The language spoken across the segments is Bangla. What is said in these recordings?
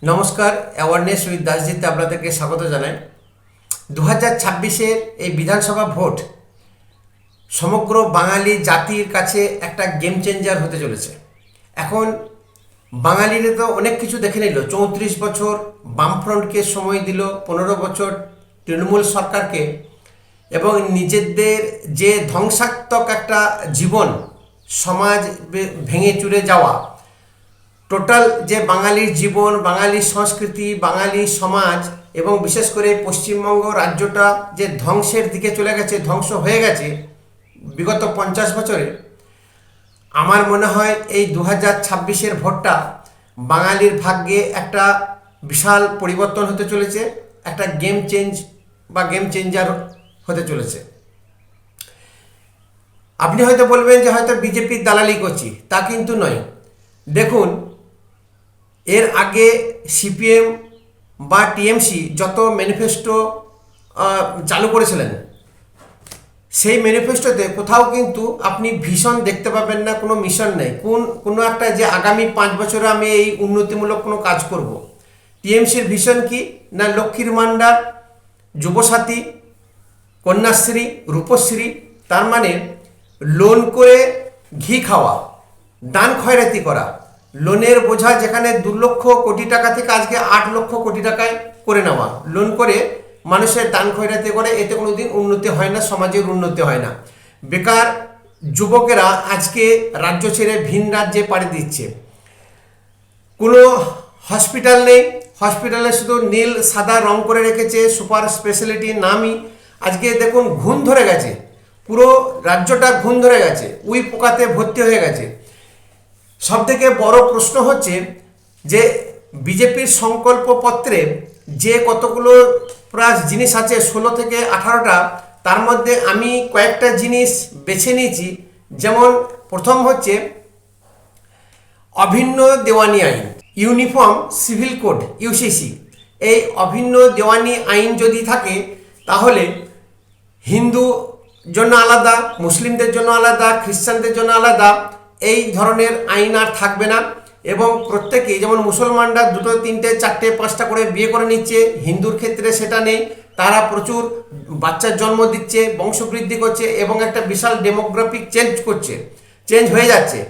নমস্কার, অ্যাওয়ারনেস উইথ দাসজিতে আপনাদেরকে স্বাগত জানাই। 2026-এর এই বিধানসভা ভোট সমগ্র বাঙালি জাতির কাছে একটা গেম চেঞ্জার হতে চলেছে। এখন বাঙালিরা তো অনেক কিছু দেখে নিল। 34 বছর বামফ্রন্টকে সময় দিল, 15 বছর তৃণমূল সরকারকে, এবং নিজেদের যে ধ্বংসাত্মক একটা জীবন, সমাজ ভেঙে চুরে যাওয়া, টোটাল যে বাঙালির জীবন, বাঙালির সংস্কৃতি, বাঙালি সমাজ এবং বিশেষ করে পশ্চিমবঙ্গ রাজ্যটা যে ধ্বংসের দিকে চলে গেছে, ধ্বংস হয়ে গেছে বিগত 50 বছরে। আমার মনে হয় এই 2026-এর ভোটটা বাঙালির ভাগ্যে একটা বিশাল পরিবর্তন হতে চলেছে, একটা গেম চেঞ্জ বা গেম চেঞ্জার হতে চলেছে। আপনি হয়তো বলবেন যে হয়তো বিজেপির দালালি করছি, তা কিন্তু নয়। দেখুন, এর আগে সিপিএম বা টিএমসি যত ম্যানিফেস্টো চালু করেছিলেন, সেই ম্যানিফেস্টোতে কোথাও কিন্তু আপনি ভিশন দেখতে পাবেন না, কোনো মিশন নেই, কোনো একটা যে আগামী 5 বছরে আমি এই উন্নতিমূলক কোনো কাজ করব। টিএমসির ভিশন কি না, লক্ষ্মীর ভাণ্ডার, যুবসাথী, কন্যাশ্রী, রূপশ্রী, তার মানে লোন করে ঘি খাওয়া, দান খয়রাতি করা, লোনের বোঝা যেখানে 2 লক্ষ কোটি টাকা থেকে আজকে 8 লক্ষ কোটি টাকায় করে নেওয়া, লোন করে মানুষের দান খয়রাতি করে, এতে কোনোদিন উন্নতি হয় না, সমাজের উন্নতি হয় না। বেকার যুবকেরা আজকে রাজ্য ছেড়ে ভিন রাজ্যে পাড়ি দিচ্ছে। কোনো হসপিটাল নেই, হসপিটালে শুধু নীল সাদা রং করে রেখেছে, সুপার স্পেশালিটি নামই। আজকে দেখুন ঘুণ ধরে গেছে, পুরো রাজ্যটা ঘুণ ধরে গেছে, উই পোকাতে ভর্তি হয়ে গেছে। সবথেকে বড় প্রশ্ন হচ্ছে যে বিজেপির সংকল্পপত্রে যে কতগুলো প্রায় জিনিস আছে, 16 থেকে 18টা, তার মধ্যে আমি কয়েকটা জিনিস বেছে নিয়েছি। যেমন প্রথম হচ্ছে অভিন্ন দেওয়ানি আইন, ইউনিফর্ম সিভিল কোড ইউসিসি। এই অভিন্ন দেওয়ানি আইন যদি থাকে তাহলে হিন্দু জন্য আলাদা, মুসলিমদের জন্য আলাদা, খ্রিস্টানদের জন্য আলাদা, এই ধরনের আইন আর থাকবে না। এবং প্রত্যেকেই, যেমন মুসলমানরা 2, 3, 4, 5টা করে বিয়ে করে নিচ্ছে, হিন্দুর ক্ষেত্রে সেটা নেই। তারা প্রচুর বাচ্চার জন্ম দিচ্ছে, বংশবৃদ্ধি করছে এবং একটা বিশাল ডেমোগ্রাফিক চেঞ্জ হয়ে যাচ্ছে।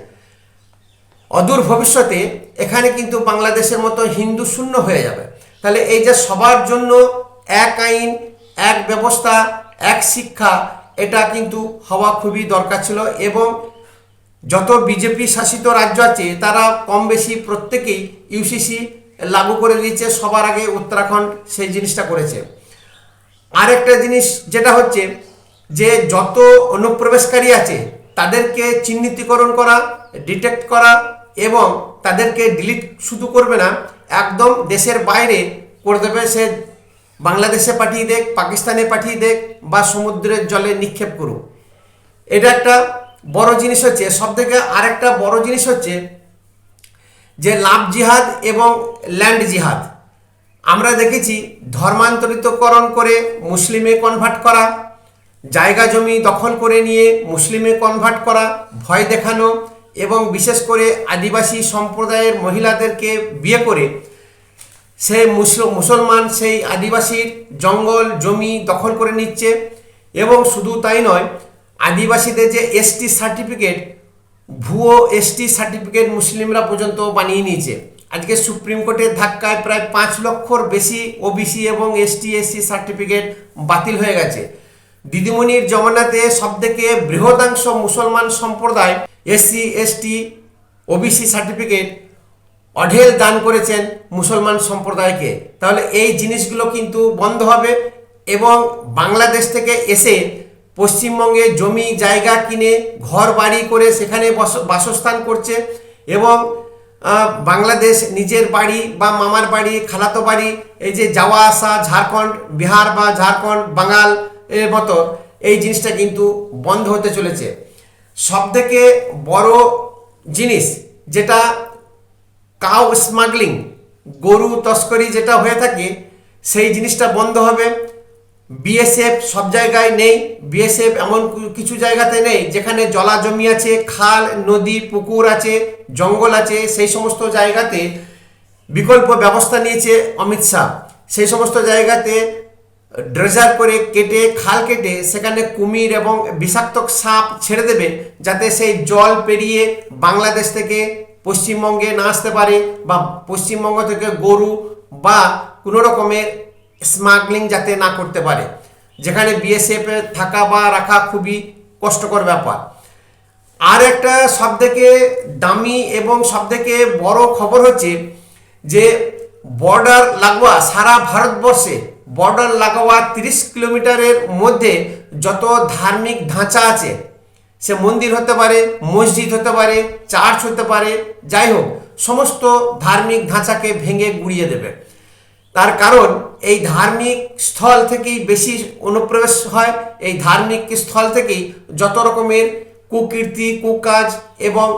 অদূর ভবিষ্যতে এখানে কিন্তু বাংলাদেশের মতো হিন্দু শূন্য হয়ে যাবে। তাহলে এই যে সবার জন্য এক আইন, এক ব্যবস্থা, এক শিক্ষা, এটা কিন্তু হওয়া খুবই দরকার ছিল। এবং যত বিজেপি শাসিত রাজ্য আছে তারা কম বেশি প্রত্যেকেই ইউসিসি লাগু করে দিয়েছে। সবার আগে উত্তরাখণ্ড সেই জিনিসটা করেছে। আরেকটা জিনিস যেটা হচ্ছে যে যত অনুপ্রবেশকারী আছে তাদেরকে চিহ্নিতকরণ করা, ডিটেক্ট করা এবং তাদেরকে ডিলিট শুধু করবে না, একদম দেশের বাইরে করে দেবে। সে বাংলাদেশে পাঠিয়ে দেখ, পাকিস্তানে পাঠিয়ে দেখ বা সমুদ্রের জলে নিক্ষেপ করুক। এটা একটা বড় জিনিস হচ্ছে। সবথেকে আরেকটা বড় জিনিস হচ্ছে যে লাভ জিহাদ এবং ল্যান্ড জিহাদ। আমরা দেখেছি ধর্মান্তরিতকরণ করে মুসলিমে কনভার্ট করা, জায়গা জমি দখল করে নিয়ে মুসলিমে কনভার্ট করা, ভয় দেখানো এবং বিশেষ করে আদিবাসী সম্প্রদায়ের মহিলাদেরকে বিয়ে করে সে মুসলমান সেই আদিবাসীর জঙ্গল জমি দখল করে নিচ্ছে। এবং শুধু তাই নয়, আদিবাসীদের যে এসটি সার্টিফিকেট, ভুয়ো এসটি সার্টিফিকেট মুসলিমরা পর্যন্ত বানিয়ে নিয়েছে। আজকে সুপ্রিম কোর্টের ধাক্কায় প্রায় 5 লক্ষর বেশি ওবিসি এবং এসসি সার্টিফিকেট বাতিল হয়ে গেছে। দিদিমণির জমানাতে সবথেকে বৃহদাংশ মুসলমান সম্প্রদায় এসসি এসটি ওবিসি সার্টিফিকেট অঢেল দান করেছেন মুসলমান সম্প্রদায়কে। তাহলে এই জিনিসগুলো কিন্তু বন্ধ হবে। এবং বাংলাদেশ থেকে এসে পশ্চিমবঙ্গে জমি জায়গা কিনে ঘর বাড়ি করে সেখানে বাসস্থান করছে এবং বাংলাদেশ নিজের বাড়ি বা মামার বাড়ি, খালাতো বাড়ি, এই যে যাওয়া আসা ঝাড়খণ্ড, বিহার বা ঝাড়খণ্ড, বাঙাল এর মতো, এই জিনিসটা কিন্তু বন্ধ হতে চলেছে। সবথেকে বড় জিনিস যেটা কাউ স্মাগলিং, গরু তস্করি যেটা হয়ে থাকে, সেই জিনিসটা বন্ধ হবে। বিএসএফ সব জায়গায় নেই, বিএসএফ এমন কিছু জায়গাতে নেই যেখানে জলা জমি আছে, খাল নদী পুকুর আছে, জঙ্গল আছে, সেই সমস্ত জায়গাতে বিকল্প ব্যবস্থা নিয়েছে অমিত শাহ। সেই সমস্ত জায়গাতে ড্রেজার করে কেটে খাল কেটে সেখানে কুমির এবং বিষাক্ত সাপ ছেড়ে দেবে, যাতে সেই জল পেরিয়ে বাংলাদেশ থেকে পশ্চিমবঙ্গে না আসতে পারে, বা পশ্চিমবঙ্গ থেকে গরু বা কোনো রকমের স্মাগলিং যাতে না করতে পারে, যেখানে বিএসএফ থাকা বা রাখা খুবই কষ্টকর ব্যাপার। আর একটা সবথেকে দামি এবং সবথেকে বড় খবর হচ্ছে যে বর্ডার লাগোয়া সারা ভারতবর্ষে বর্ডার লাগোয়া 30 কিলোমিটারের মধ্যে যত ধার্মিক ঢাঁচা আছে, সে মন্দির হতে পারে, মসজিদ হতে পারে, চার্চ হতে পারে, যাই হোক সমস্ত ধার্মিক ধাঁচাকে ভেঙে গুড়িয়ে দেবে। তার কারণ এই ধার্মিক স্থল থেকেই বেশি অনুপ্রবেশ হয়, এই ধার্মিক স্থল থেকেই যত রকমের কুকীর্তি কুকাজ এবং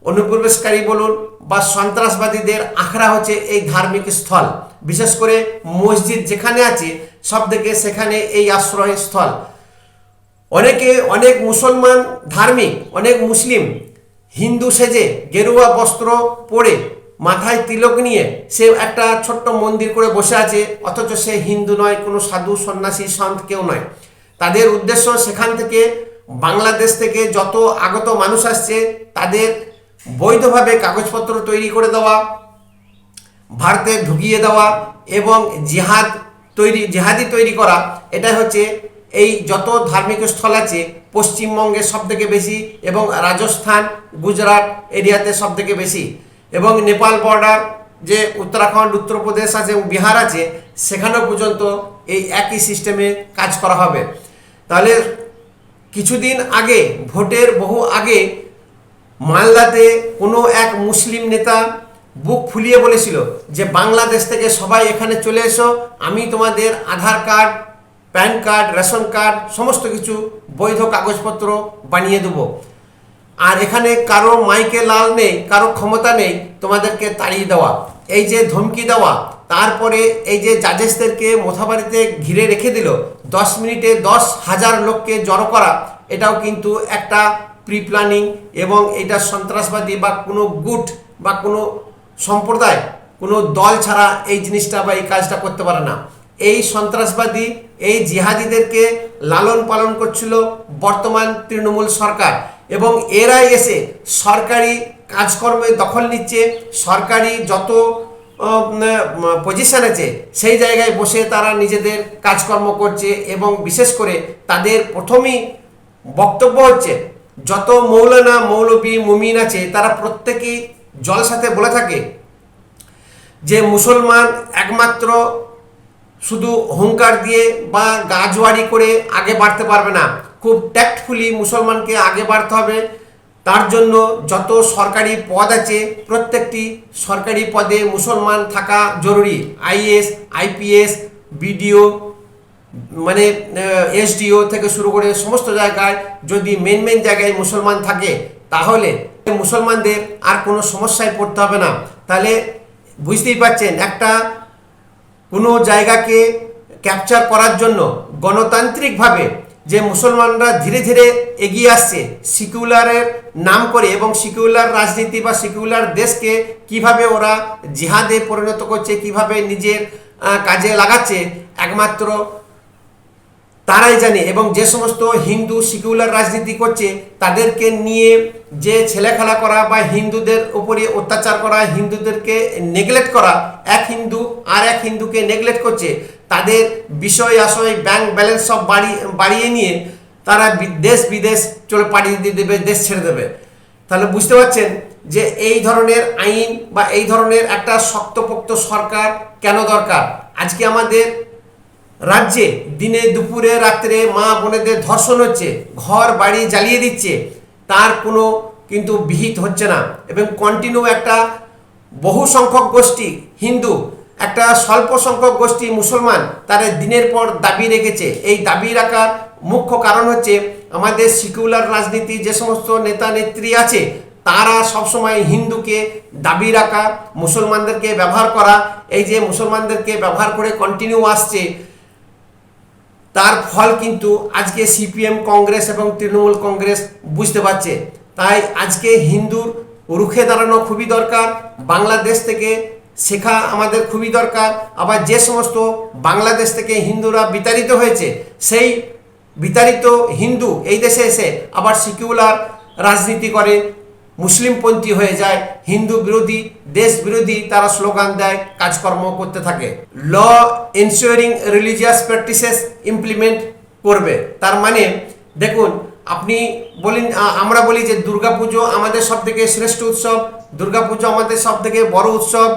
অনুপ্রবেশকারী বলুন বা সন্ত্রাসবাদীদের আখড়া হচ্ছে এই ধার্মিক স্থল। বিশেষ করে মসজিদ যেখানে আছে সব থেকে সেখানে এই আশ্রয়স্থল। অনেক মুসলমান ধার্মিক, অনেক মুসলিম হিন্দু সেজে গেরুয়া বস্ত্র পরে মাথায় তিলক নিয়ে সে একটা ছোট্ট মন্দির করে বসে আছে, অথচ সে হিন্দু নয়, কোনো সাধু সন্ন্যাসী সন্ত কেউ নয়। তাদের উদ্দেশ্য সেখান থেকে বাংলাদেশ থেকে যত আগত মানুষ আসছে তাদের বৈধভাবে কাগজপত্র তৈরি করে দেওয়া, ভারতে ঢুকিয়ে দেওয়া এবং জিহাদি তৈরি করা। এটাই হচ্ছে এই যত ধার্মিক স্থল আছে পশ্চিমবঙ্গে সব থেকে বেশি, এবং রাজস্থান গুজরাট এরিয়াতে সব থেকে বেশি, এবং নেপাল বর্ডার যে উত্তরাখণ্ড উত্তরপ্রদেশ আছে এবং বিহার আছে সেখানেও পর্যন্ত এই একই সিস্টেমে কাজ করা হবে। তাহলে কিছুদিন আগে, ভোটের বহু আগে, মালদাতে কোনো এক মুসলিম নেতা বুক ফুলিয়ে বলেছিল যে বাংলাদেশ থেকে সবাই এখানে চলে এসো, আমি তোমাদের Aadhaar card, PAN card, ration card সমস্ত কিছু বৈধ কাগজপত্র বানিয়ে দেবো, আর এখানে কারো মাইকে লাল নেই, কারো ক্ষমতা নেই তোমাদেরকে তাড়িয়ে দেওয়া। এই যে ধমকি দেওয়া, তারপরে এই যে জাজেসদেরকে মোথাবাড়িতে ঘিরে রেখে দিল, 10 মিনিটে 10,000 লোককে জড়ো করা, এটাও কিন্তু একটা প্রি প্ল্যানিং, এবং এটা সন্ত্রাসবাদী বা কোনো গুট বা কোনো সম্প্রদায়, কোনো দল ছাড়া এই জিনিসটা বা এই কাজটা করতে পারে না। এই সন্ত্রাসবাদী, এই জিহাদিদেরকে লালন পালন করছিল বর্তমান তৃণমূল সরকার, এবং এরাই এসে সরকারি কাজকর্মে দখল নিচ্ছে। সরকারি যত পজিশন আছে সেই জায়গায় বসে তারা নিজেদের কাজকর্ম করছে, এবং বিশেষ করে তাদের প্রথমেই বক্তব্য হচ্ছে যত মৌলানা মৌলবী মুমিন আছে তারা প্রত্যেকেই জলসাতে বলে থাকে যে মুসলমান একমাত্র শুধু হুঙ্কার দিয়ে বা গাজওয়ারি করে আগে বাড়তে পারবে না, খুব ট্যাক্টফুলি মুসলমানকে আগে বাড়তে হবে। তার জন্য যত সরকারি পদ আছে প্রত্যেকটি সরকারি পদে মুসলমান থাকা জরুরি। আইএস, আইপিএস, বিডিও, মানে এসডিও থেকে শুরু করে সমস্ত জায়গায় যদি মেন জায়গায় মুসলমান থাকে তাহলে মুসলমানদের আর কোনো সমস্যায় পড়তে হবে না। তাহলে বুঝতেই পারছেন, একটা কোনো জায়গাকে ক্যাপচার করার জন্য গণতান্ত্রিকভাবে যে মুসলমানরা ধীরে ধীরে এগিয়ে আসছে সিকিউলারের নাম করে, এবং সিকিউলার রাজনীতি বা সিকিউলার দেশকে কিভাবে ওরা জিহাদে পরিণত করছে, কিভাবে নিজের কাজে লাগাচ্ছে, একমাত্র তারাই জানে। এবং যে সমস্ত হিন্দু সিকিউলার রাজনীতি করছে তাদেরকে নিয়ে যে ছেলেখেলা করা বা হিন্দুদের উপরে অত্যাচার করা, হিন্দুদেরকে নেগলেক্ট করা, এক হিন্দু আর এক হিন্দুকে নেগলেক্ট করছে, তাদের বিষয় আশয় ব্যাংক ব্যালেন্স সব বাড়িয়ে নিয়ে তারা দেশ বিদেশ পাঠিয়ে দিয়ে দেবে, দেশ ছেড়ে দেবে। তাহলে বুঝতে পারছেন যে এই ধরনের আইন বা এই ধরনের একটা শক্তপোক্ত সরকার কেন দরকার। আজকে আমাদের রাজ্যে দিনে দুপুরে রাত্রে মা বোনেদের ধর্ষণ হচ্ছে, ঘর বাড়ি জ্বালিয়ে দিচ্ছে, তার কোনো কিন্তু বিহিত হচ্ছে না, এবং কন্টিনিউ একটা বহু সংখ্যক গোষ্ঠী হিন্দু, একটা স্বল্প সংখ্যক গোষ্ঠী মুসলমান তারা দিনের পর দাবি রেখেছে। এই দাবি রাখার মুখ্য কারণ হচ্ছে আমাদের সিকিউলার রাজনীতি যে সমস্ত নেতা নেত্রী আছে তারা সবসময় হিন্দুকে দাবি রাখা, মুসলমানদেরকে ব্যবহার করা, এই যে মুসলমানদেরকে ব্যবহার করে কন্টিনিউ আসছে, তার ফল কিন্তু আজকে সিপিএম কংগ্রেস এবং তৃণমূল কংগ্রেস বুঝতে পারছে। তাই আজকে হিন্দুর রুখে দাঁড়ানো খুবই দরকার। বাংলাদেশ থেকে শেখা আমাদের খুবই দরকার। আবার যে সমস্ত বাংলাদেশ থেকে হিন্দুরা বিতাড়িত হয়েছে, সেই বিতাড়িত হিন্দু এই দেশে এসে আবার সিকিউলার রাজনীতি করে, মুসলিমপন্থী হয়ে যায়, হিন্দু বিরোধী, দেশ বিরোধী তারা স্লোগান দেয়, কাজকর্ম করতে থাকে। ল এনশিওরিং রিলিজিয়াস প্র্যাকটিসেস ইমপ্লিমেন্ট করবে। তার মানে দেখুন, আপনি বলেন, আমরা বলি যে দুর্গাপুজো আমাদের সব থেকে শ্রেষ্ঠ উৎসব, দুর্গাপুজো আমাদের সব থেকে বড় উৎসব,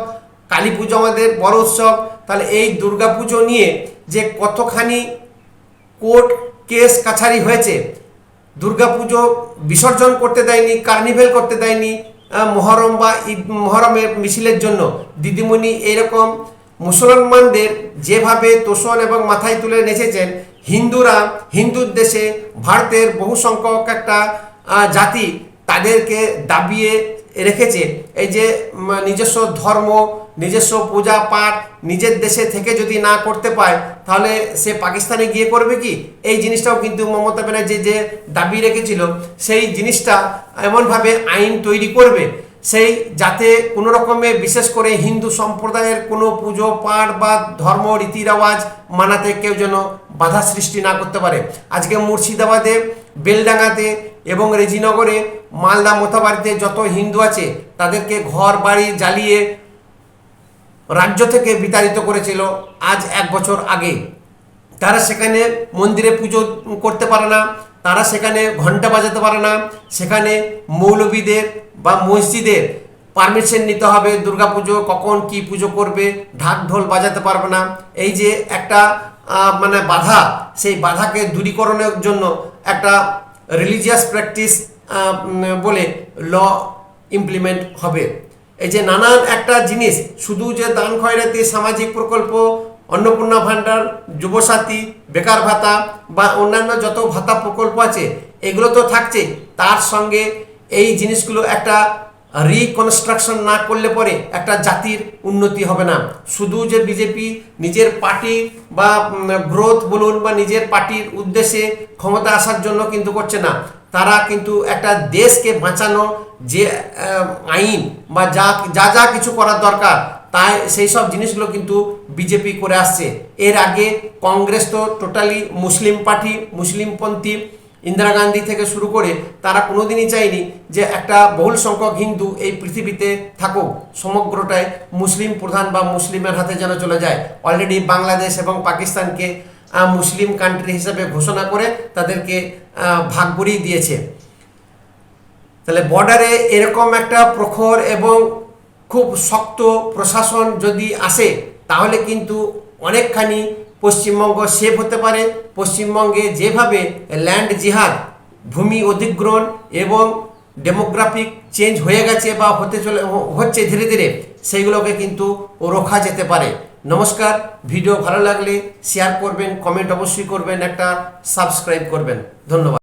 কালী পুজো আমাদের বড় উৎসব। তাহলে এই দুর্গাপুজো নিয়ে যে কতখানি কোর্ট কেস কাছারি হয়েছে, দুর্গাপুজো বিসর্জন করতে দেয়নি, কার্নিভেল করতে দেয়নি, মহরম বা ঈদ মহরমের মিছিলের জন্য দিদিমণি এইরকম মুসলমানদের যেভাবে তোষণ এবং মাথায় তুলে নেচেছেন, হিন্দুরা, হিন্দুর দেশে ভারতের বহু সংখ্যক একটা জাতি তাদেরকে দাবিয়ে রেখেছে। এই যে নিজস্ব ধর্ম, নিজস্ব পূজা পাঠ নিজের দেশে থেকে যদি না করতে পায়, তাহলে সে পাকিস্তানে গিয়ে করবে কি? এই জিনিসটাও কিন্তু মমতা ব্যানার্জি যে দাবি রেখেছিল, সেই জিনিসটা এমনভাবে আইন তৈরি করবে সেই যাতে কোনো রকমে, বিশেষ করে হিন্দু সম্প্রদায়ের কোনো পুজো পাঠ বা ধর্ম রীতি রেওয়াজ মানাতে কেউ যেন বাধা সৃষ্টি না করতে পারে। আজকে মুর্শিদাবাদে, বেলডাঙ্গাতে এবং রেজিনগরে, মালদা মোথাবাড়িতে যত হিন্দু আছে তাদেরকে ঘর বাড়ি জ্বালিয়ে রাজ্য থেকে বিতাড়িত করেছিল আজ 1 বছর আগে। তারা সেখানে মন্দিরে পুজো করতে পারে না, তারা সেখানে ঘন্টা বাজাতে পারে না, সেখানে মৌলবীদের বা মসজিদের পারমিশন নিতে হবে, দুর্গাপুজো কখন কি পুজো করবে, ঢাক ঢোল বাজাতে পারবে না। এই যে একটা মানে বাধা, সেই বাধাকে দূরীকরণের জন্য একটা রিলিজিয়াস প্র্যাকটিস বলে ল ইমপ্লিমেন্ট হবে। এই যে নানান একটা জিনিস, শুধু যে দান খয়রাতি, সামাজিক প্রকল্প, অন্নপূর্ণা ভাণ্ডার, যুবসাথী, বেকার ভাতা বা অন্যান্য যত ভাতা প্রকল্প আছে, এগুলো তো থাকছে। তার সঙ্গে এই জিনিসগুলো একটা রিকনস্ট্রাকশন না করলে পরে একটা জাতির উন্নতি হবে না। শুধু যে বিজেপি নিজের পার্টি বা গ্রোথ বলুন বা নিজের পার্টির উদ্দেশ্যে ক্ষমতা আসার জন্য কিন্তু করছে না, তারা কিন্তু একটা দেশকে বাঁচানো যে আইন বা যা যা যা কিছু করার দরকার, তাই সেই সব জিনিসগুলো কিন্তু বিজেপি করে আসছে। এর আগে কংগ্রেস তো টোটালি মুসলিম পার্টি, মুসলিমপন্থী, ইন্দিরা গান্ধী থেকে শুরু করে তারা কোনোদিনই চায়নি যে একটা বহুল সংখ্যক হিন্দু এই পৃথিবীতে থাকুক, সমগ্রটাই মুসলিম প্রধান বা মুসলিমের হাতে যেন চলে যায়। অলরেডি বাংলাদেশ এবং পাকিস্তানকে মুসলিম কান্ট্রি হিসেবে ঘোষণা করে তাদেরকে ভাগ করিয়ে দিয়েছে। তাহলে বর্ডারে এরকম একটা প্রখর এবং খুব শক্ত প্রশাসন যদি আসে, তাহলে কিন্তু অনেকখানি পশ্চিমবঙ্গ সেভ হতে পারে। পশ্চিমবঙ্গে যেভাবে ল্যান্ড জিহাদ, ভূমি অধিগ্রহণ এবং ডেমোগ্রাফিক চেঞ্জ হয়ে গেছে বা হচ্ছে ধীরে ধীরে, সেইগুলোকে কিন্তু রোখা যেতে পারে। নমস্কার, ভিডিও ভালো লাগলে শেয়ার করবেন, কমেন্ট অবশ্যই করবেন, একটা সাবস্ক্রাইব করবেন। ধন্যবাদ।